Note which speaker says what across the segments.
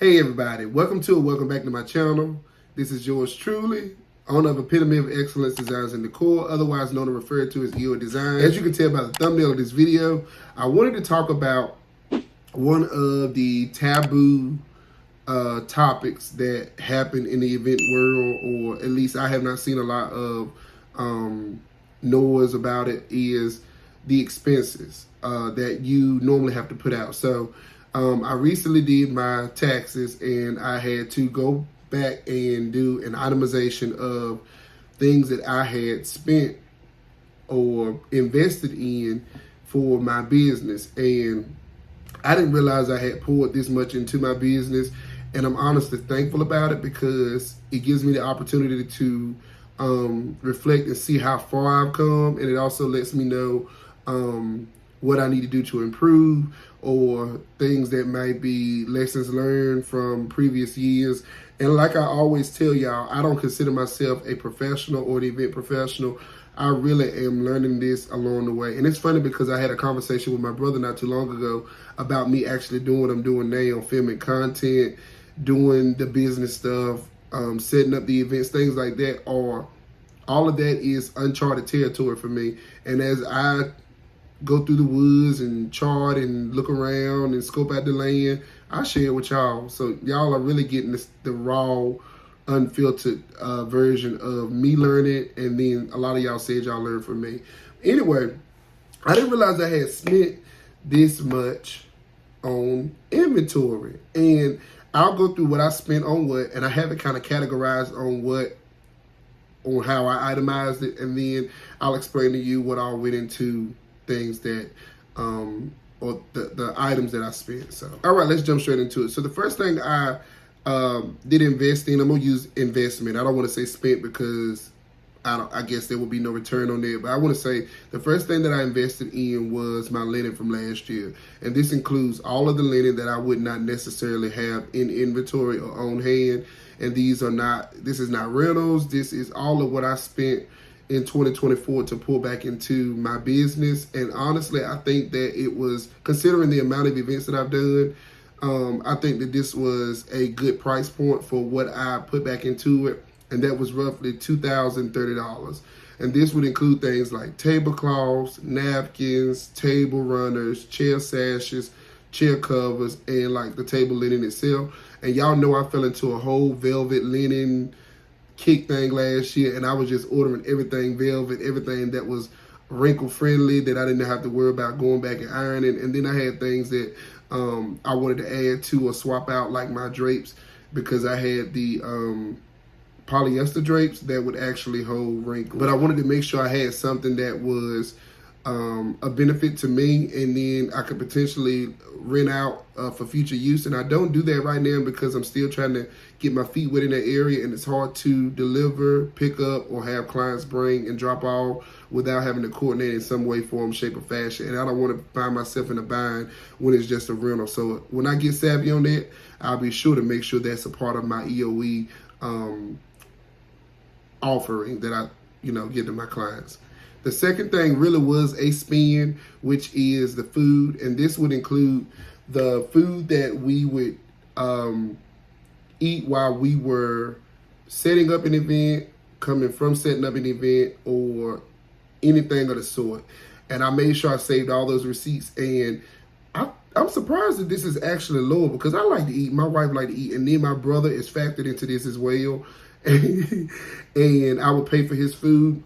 Speaker 1: Hey everybody, welcome back to my channel. This is yours truly, owner of Epitome of Excellence Designs and Decor, otherwise known and referred to as EOEDesigns. As you can tell by the thumbnail of this video, I wanted to talk about one of the taboo topics that happen in the event world, or at least I have not seen a lot of noise about it, is the expenses that you normally have to put out. So I recently did my taxes and I had to go back and do an itemization of things that I had spent or invested in for my business. And I didn't realize I had poured this much into my business. And I'm honestly thankful about it because it gives me the opportunity to reflect and see how far I've come. And it also lets me know what I need to do to improve, or things that might be lessons learned from previous years. And like I always tell y'all, I don't consider myself a professional or an event professional. I really am learning this along the way. And it's funny because I had a conversation with my brother not too long ago about me actually doing what I'm doing now, filming content, doing the business stuff, setting up the events, things like that. Or all of that is uncharted territory for me. And as I go through the woods and chart and look around and scope out the land, I share it with y'all. So y'all are really getting the raw, unfiltered version of me learning, and then a lot of y'all said y'all learned from me. Anyway, I didn't realize I had spent this much on inventory. And I'll go through what I spent on what, and I have it kind of categorized on how I itemized it, and then I'll explain to you what all went into things that or the items that I spent. So all right, let's jump straight into it. So the first thing I did invest in, I'm gonna use investment. I don't want to say spent because I guess there will be no return on there, but I want to say the first thing that I invested in was my linen from last year. And this includes all of the linen that I would not necessarily have in inventory or on hand. And this is not rentals. This is all of what I spent in 2024 to pull back into my business. And honestly, I think that it was, considering the amount of events that I've done, I think that this was a good price point for what I put back into it. And that was roughly $2,030. And this would include things like tablecloths, napkins, table runners, chair sashes, chair covers, and like the table linen itself. And y'all know I fell into a whole velvet linen kick thing last year, and I was just ordering everything velvet, everything that was wrinkle friendly, that I didn't have to worry about going back and ironing. And then I had things that I wanted to add to or swap out, like my drapes, because I had the polyester drapes that would actually hold wrinkles. But I wanted to make sure I had something that was a benefit to me, and then I could potentially rent out for future use. And I don't do that right now because I'm still trying to get my feet wet in that area, and it's hard to deliver, pick up, or have clients bring and drop off without having to coordinate in some way, form, shape, or fashion. And I don't want to find myself in a bind when it's just a rental. So when I get savvy on that, I'll be sure to make sure that's a part of my EOE offering that I give to my clients. The second thing really was a spend, which is the food. And this would include the food that we would eat while we were setting up an event, coming from setting up an event, or anything of the sort. And I made sure I saved all those receipts. And I'm surprised that this is actually lower because I like to eat. My wife like to eat. And then my brother is factored into this as well. And I would pay for his food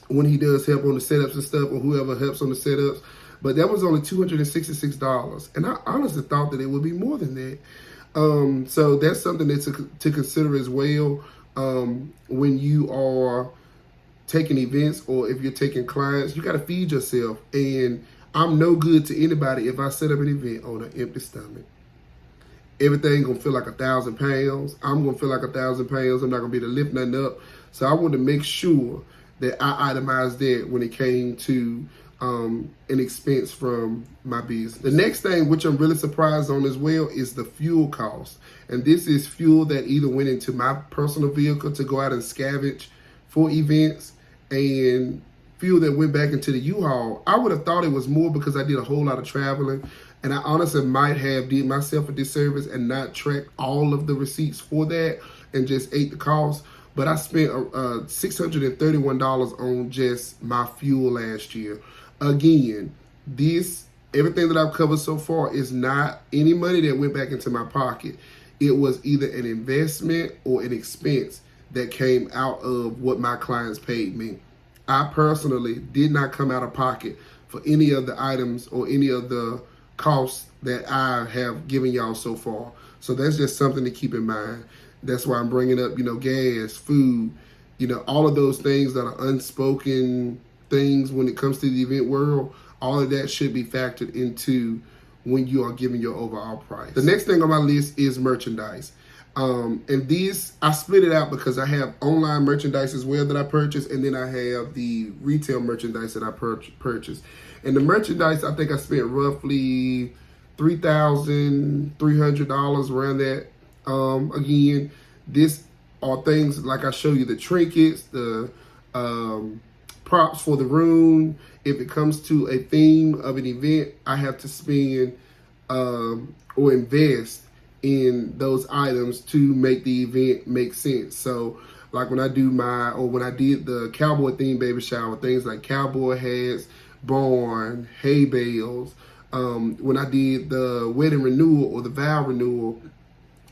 Speaker 1: when he does help on the setups and stuff, or whoever helps on the setups. But that was only $266. And I honestly thought that it would be more than that. So that's something that's to consider as well when you are taking events, or if you're taking clients. You got to feed yourself. And I'm no good to anybody if I set up an event on an empty stomach. Everything gonna feel like 1,000 pounds. I'm gonna feel like 1,000 pounds. I'm not gonna be able to lift nothing up. So I want to make sure that I itemized that when it came to an expense from my business. The next thing, which I'm really surprised on as well, is the fuel cost. And this is fuel that either went into my personal vehicle to go out and scavenge for events, and fuel that went back into the U-Haul. I would have thought it was more because I did a whole lot of traveling And I honestly might have did myself a disservice and not tracked all of the receipts for that and just ate the cost. But I spent $631 on just my fuel last year. Again, everything that I've covered so far is not any money that went back into my pocket. It was either an investment or an expense that came out of what my clients paid me. I personally did not come out of pocket for any of the items or any of the costs that I have given y'all so far. So that's just something to keep in mind. That's why I'm bringing up, gas, food, all of those things that are unspoken things when it comes to the event world. All of that should be factored into when you are giving your overall price. The next thing on my list is merchandise. And these, I split it out because I have online merchandise as well that I purchase, and then I have the retail merchandise that I purchase. And the merchandise, I think I spent roughly $3,300 around that. Again, this are things like I show you, the trinkets, the props for the room. If it comes to a theme of an event, I have to spend or invest in those items to make the event make sense. So like when I did the cowboy themed baby shower, things like cowboy hats, barn, hay bales. When I did the wedding renewal or the vow renewal,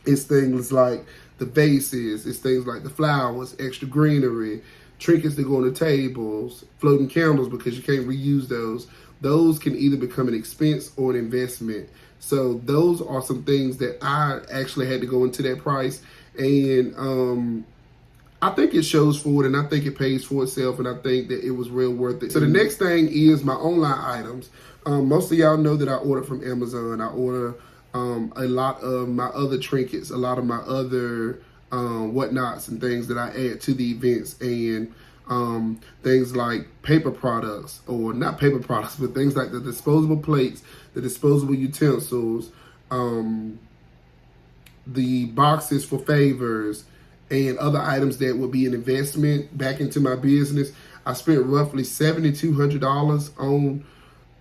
Speaker 1: it's things like the vases, it's things like the flowers, extra greenery, trinkets that go on the tables, floating candles because you can't reuse those. Those can either become an expense or an investment. So those are some things that I actually had to go into that price. And I think it shows for it, and I think it pays for itself, and I think that it was real worth it. So the next thing is my online items. Most of y'all know that I order from Amazon. I order a lot of my other trinkets, a lot of my other whatnots and things that I add to the events, and things like paper products, or not paper products, but things like the disposable plates, the disposable utensils, the boxes for favors, and other items that would be an investment back into my business. I spent roughly $7,200 on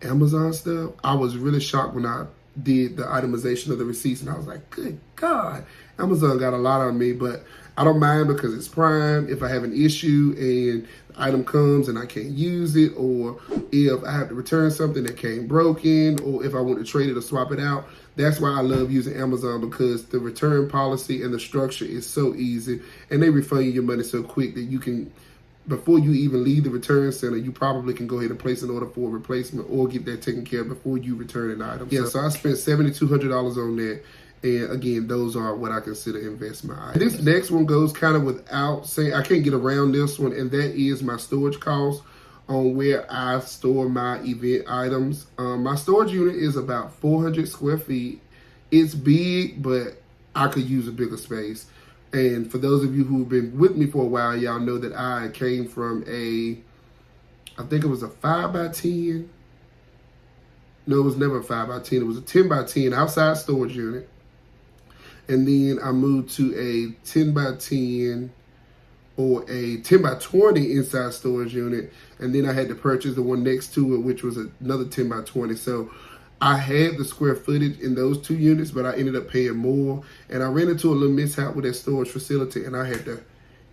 Speaker 1: Amazon stuff. I was really shocked when I did the itemization of the receipts, and I was like, good God, Amazon got a lot on me, but I don't mind because it's Prime. If I have an issue and the item comes and I can't use it, or if I have to return something that came broken, or if I want to trade it or swap it out, that's why I love using Amazon, because the return policy and the structure is so easy, and they refund you your money so quick that you can, before you even leave the return center, you probably can go ahead and place an order for a replacement or get that taken care of before you return an item. Yeah, so I spent $7,200 on that. And again, those are what I consider investment items. This next one goes kind of without saying, I can't get around this one, and that is my storage cost on where I store my event items. My storage unit is about 400 square feet. It's big, but I could use a bigger space. And for those of you who've been with me for a while, y'all know that I came from I think it was a 5x10. No, it was never a 5x10. It was a 10x10 outside storage unit. And then I moved to a 10x10 or a 10x20 inside storage unit. And then I had to purchase the one next to it, which was another 10x20. So I had the square footage in those two units, but I ended up paying more. And I ran into a little mishap with that storage facility, and I had to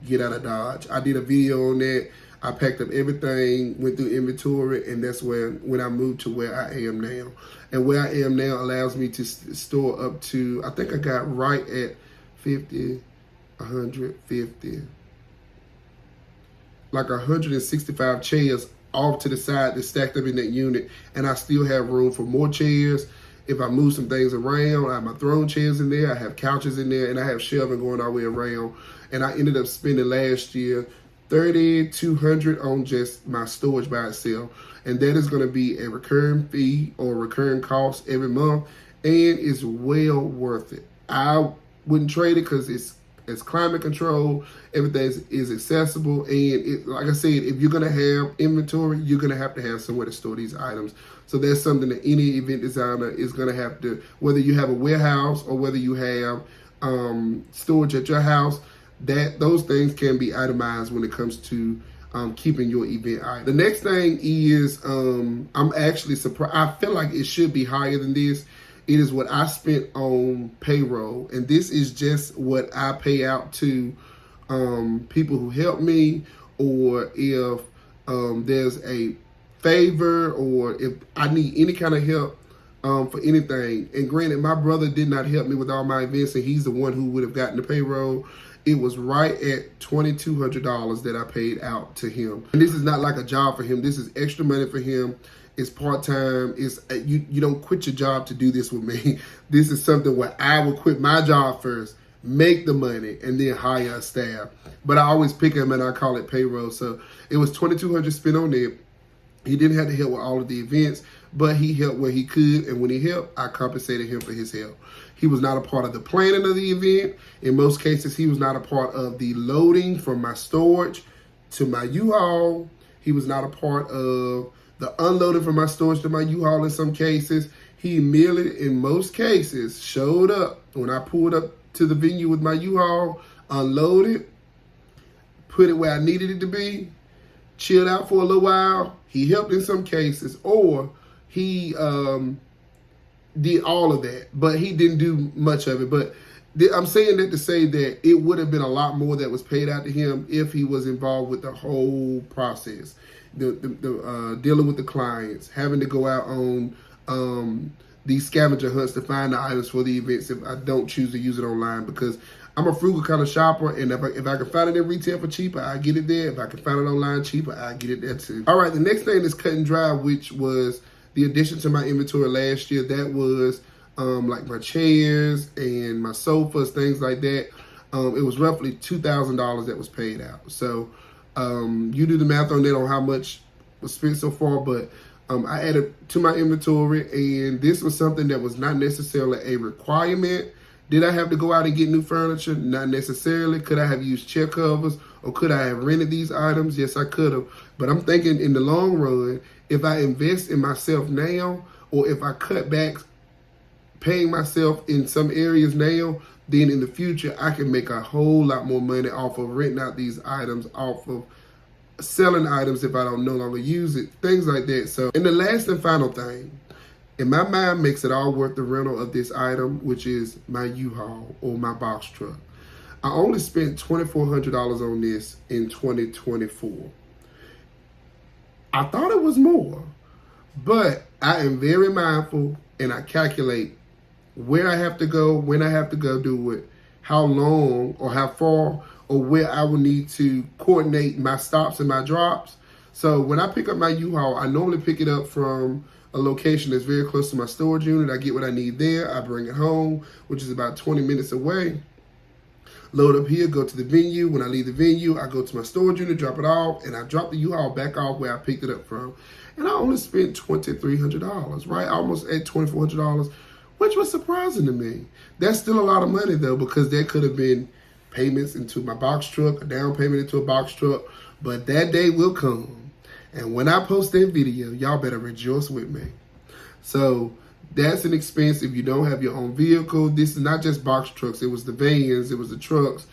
Speaker 1: get out of Dodge. I did a video on that. I packed up everything, went through inventory, and that's when I moved to where I am now. And where I am now allows me to store up to, I think I got right at 50, 150, like 165 chairs off to the side that's stacked up in that unit, and I still have room for more chairs. If I move some things around, I have my throne chairs in there, I have couches in there, and I have shelving going all the way around. And I ended up spending last year $3,200 on just my storage by itself, and that is going to be a recurring fee or recurring cost every month, and it's well worth it. I wouldn't trade it because it's climate control, everything is accessible, and like I said, if you're going to have inventory, you're going to have somewhere to store these items. So that's something that any event designer is going to have to, whether you have a warehouse or whether you have storage at your house, that those things can be itemized when it comes to keeping your event item. The next thing is, I'm actually surprised. I feel like it should be higher than this. It is what I spent on payroll, and this is just what I pay out to people who help me, or if there's a favor, or if I need any kind of help for anything. And granted, my brother did not help me with all my events, and he's the one who would have gotten the payroll. It was right at $2,200 that I paid out to him. And this is not like a job for him. This is extra money for him. It's part-time. It's you don't quit your job to do this with me. This is something where I will quit my job first, make the money, and then hire a staff. But I always pick him and I call it payroll. So it was $2,200 spent on it. He didn't have to help with all of the events, but he helped where he could. And when he helped, I compensated him for his help. He was not a part of the planning of the event. In most cases, he was not a part of the loading from my storage to my U-Haul. He was not a part of the unloading from my storage to my U-Haul in some cases. He merely, in most cases, showed up when I pulled up to the venue with my U-Haul, unloaded, put it where I needed it to be, chilled out for a little while. He helped in some cases, or he did all of that, but he didn't do much of it. But I'm saying that to say that it would have been a lot more that was paid out to him if he was involved with the whole process, the dealing with the clients, having to go out on these scavenger hunts to find the items for the events if I don't choose to use it online, because I'm a frugal kind of shopper, and if I can find it in retail for cheaper, I get it there. If I can find it online cheaper, I get it there too. All right, the next thing is cut and dry, which was the addition to my inventory last year. That was like my chairs and my sofas, things like that. It was roughly $2,000 that was paid out. So you do the math on that on how much was spent so far, but I added to my inventory, and this was something that was not necessarily a requirement. Did I have to go out and get new furniture? Not necessarily. Could I have used chair covers, or could I have rented these items? Yes, I could have. But I'm thinking in the long run, if I invest in myself now, or if I cut back paying myself in some areas now, then in the future, I can make a whole lot more money off of renting out these items, off of selling items if I don't no longer use it, things like that. So, and the last and final thing, in my mind, makes it all worth the rental of this item, which is my U-Haul or my box truck. I only spent $2,400 on this in 2024. I thought it was more, but I am very mindful, and I calculate where I have to go, when I have to go do it, how long or how far, or where I will need to coordinate my stops and my drops. So when I pick up my U-Haul, I normally pick it up from a location that's very close to my storage unit. I get what I need there. I bring it home, which is about 20 minutes away. Load up here, go to the venue. When I leave the venue, I go to my storage unit, drop it off, and I drop the U-Haul back off where I picked it up from. And I only spent $2,300, right? Almost at $2,400, which was surprising to me. That's still a lot of money, though, because that could have been payments into my box truck, a down payment into a box truck. But that day will come. And when I post that video, y'all better rejoice with me. So that's an expense if you don't have your own vehicle. This is not just box trucks. It was the vans, it was the trucks.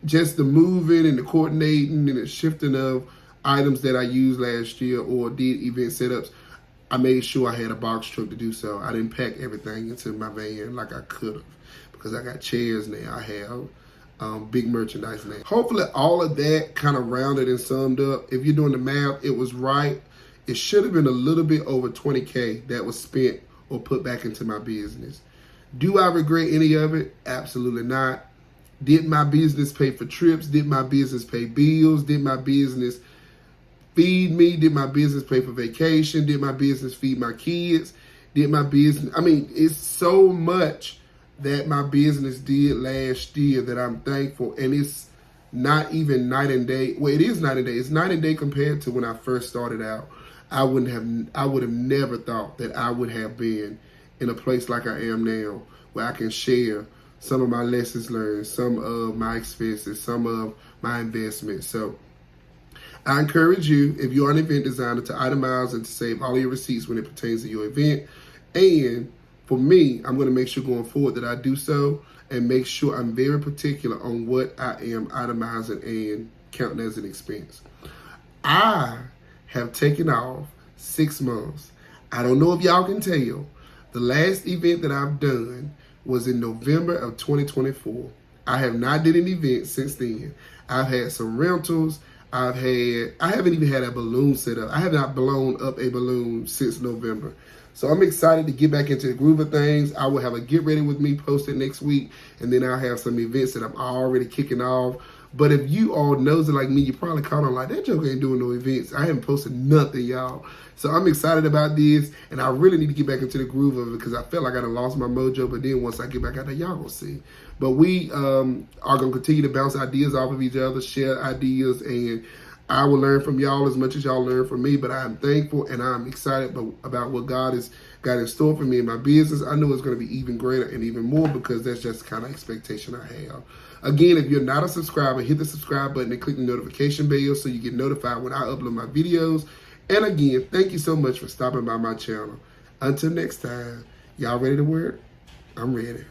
Speaker 1: Just the moving and the coordinating and the shifting of items that I used last year or did event setups. I made sure I had a box truck to do so. I didn't pack everything into my van like I could have, because I got chairs now. I have big merchandise now. Hopefully all of that kind of rounded and summed up. If you're doing the math, it was right. It should have been a little bit over $20K that was spent or put back into my business. Do I regret any of it? Absolutely not. Did my business pay for trips? Did my business pay bills? Did my business feed me? Did my business pay for vacation? Did my business feed my kids? Did my business, I mean, it's so much that my business did last year that I'm thankful. And it's not even night and day. Well, it is night and day. It's night and day compared to when I first started out. I would have never thought that I would have been in a place like I am now, where I can share some of my lessons learned, some of my expenses, some of my investments. So I encourage you, if you're an event designer, to itemize and to save all your receipts when it pertains to your event. And for me, I'm going to make sure going forward that I do so, and make sure I'm very particular on what I am itemizing and counting as an expense. I have taken off 6 months. I don't know if y'all can tell. The last event that I've done was in November of 2024. I have not did an event since then. I've had some rentals. I haven't even had a balloon set up. I have not blown up a balloon since November. So I'm excited to get back into the groove of things. I will have a get ready with me posted next week, and then I'll have some events that I'm already kicking off. But if you all knows it like me, you probably caught on like, that joker ain't doing no events. I haven't posted nothing, y'all. So I'm excited about this, and I really need to get back into the groove of it because I felt like I done lost my mojo. But then once I get back out there, y'all gonna see. But we are gonna continue to bounce ideas off of each other, share ideas, and I will learn from y'all as much as y'all learn from me. But I am thankful and I'm excited about what God has got in store for me in my business. I know it's going to be even greater and even more because that's just the kind of expectation I have. Again, if you're not a subscriber, hit the subscribe button and click the notification bell so you get notified when I upload my videos. And again, thank you so much for stopping by my channel. Until next time, y'all ready to work? I'm ready.